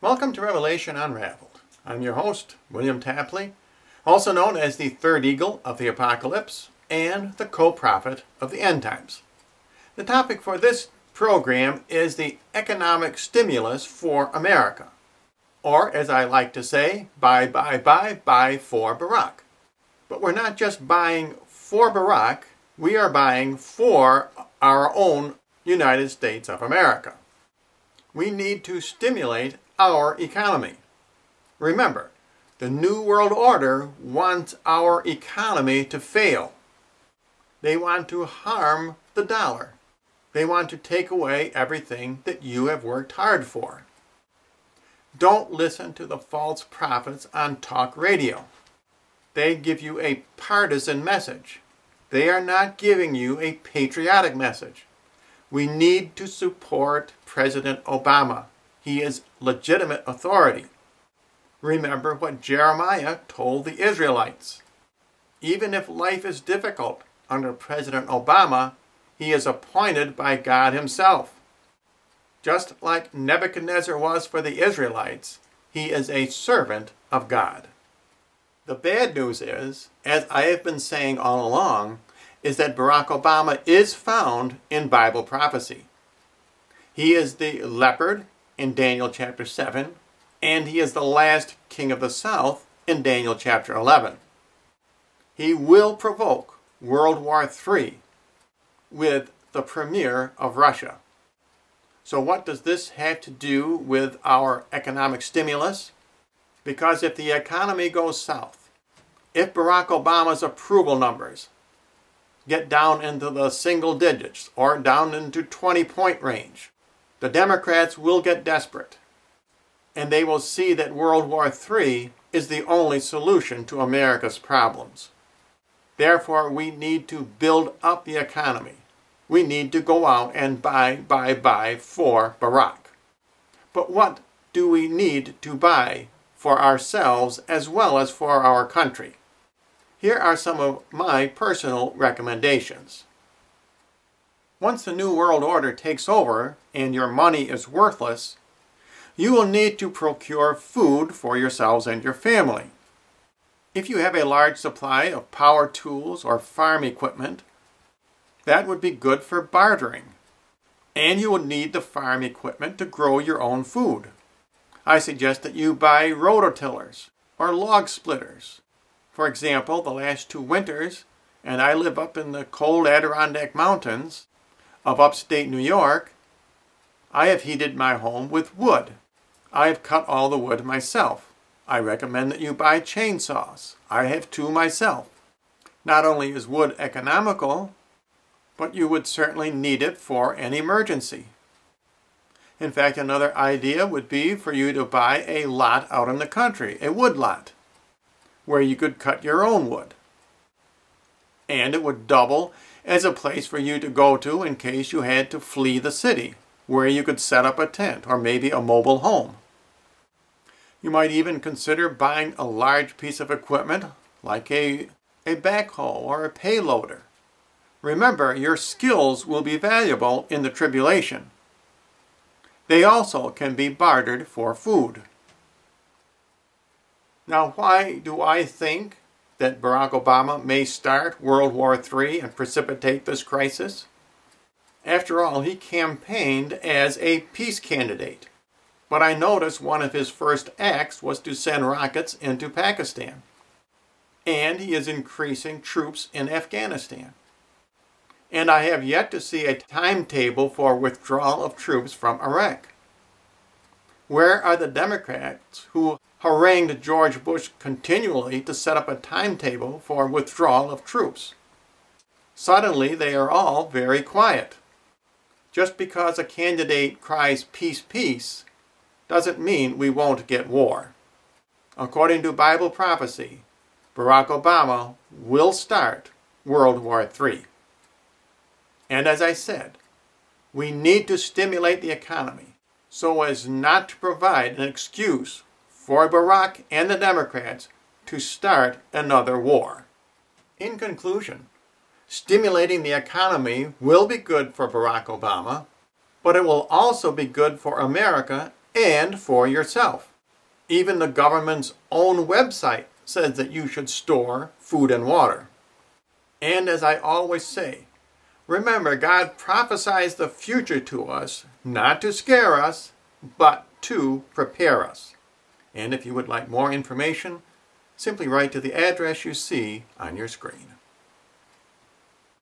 Welcome to Revelation Unraveled. I'm your host, William Tapley, also known as the third eagle of the apocalypse and the co-prophet of the end times. The topic for this program is the economic stimulus for America. Or, as I like to say, buy for Barack. But we're not just buying for Barack, we are buying for our own United States of America. We need to stimulate our economy. Remember, the New World Order wants our economy to fail. They want to harm the dollar. They want to take away everything that you have worked hard for. Don't listen to the false prophets on talk radio. They give you a partisan message. They are not giving you a patriotic message. We need to support President Obama. He is legitimate authority. Remember what Jeremiah told the Israelites. Even if life is difficult under President Obama, he is appointed by God himself. Just like Nebuchadnezzar was for the Israelites, he is a servant of God. The bad news is, as I have been saying all along, is that Barack Obama is found in Bible prophecy. He is the leopard in Daniel chapter 7, and he is the last king of the south in Daniel chapter 11. He will provoke World War III with the premier of Russia. So what does this have to do with our economic stimulus? Because if the economy goes south, if Barack Obama's approval numbers get down into the single digits or down into 20-point range, the Democrats will get desperate, and they will see that World War III is the only solution to America's problems. Therefore, we need to build up the economy. We need to go out and buy for Barack. But what do we need to buy for ourselves as well as for our country? Here are some of my personal recommendations. Once the New World Order takes over and your money is worthless, you will need to procure food for yourselves and your family. If you have a large supply of power tools or farm equipment, that would be good for bartering. And you will need the farm equipment to grow your own food. I suggest that you buy rototillers or log splitters. For example, the last 2 winters, and I live up in the cold Adirondack Mountains of upstate New York, I have heated my home with wood. I have cut all the wood myself. I recommend that you buy chainsaws. I have 2 myself. Not only is wood economical, but you would certainly need it for an emergency. In fact, another idea would be for you to buy a lot out in the country, a wood lot, where you could cut your own wood. And it would double as a place for you to go to in case you had to flee the city, where you could set up a tent or maybe a mobile home. You might even consider buying a large piece of equipment like a backhoe or a payloader. Remember, your skills will be valuable in the tribulation. They also can be bartered for food. Now, why do I think that Barack Obama may start World War III and precipitate this crisis? After all, he campaigned as a peace candidate. But I noticed one of his first acts was to send rockets into Pakistan. And he is increasing troops in Afghanistan. And I have yet to see a timetable for withdrawal of troops from Iraq. Where are the Democrats who harangued George Bush continually to set up a timetable for withdrawal of troops? Suddenly they are all very quiet. Just because a candidate cries peace, peace, doesn't mean we won't get war. According to Bible prophecy, Barack Obama will start World War III. And as I said, we need to stimulate the economy so as not to provide an excuse for Barack and the Democrats to start another war. In conclusion, stimulating the economy will be good for Barack Obama, but it will also be good for America and for yourself. Even the government's own website says that you should store food and water. And as I always say, remember, God prophesies the future to us, not to scare us, but to prepare us. And if you would like more information, simply write to the address you see on your screen.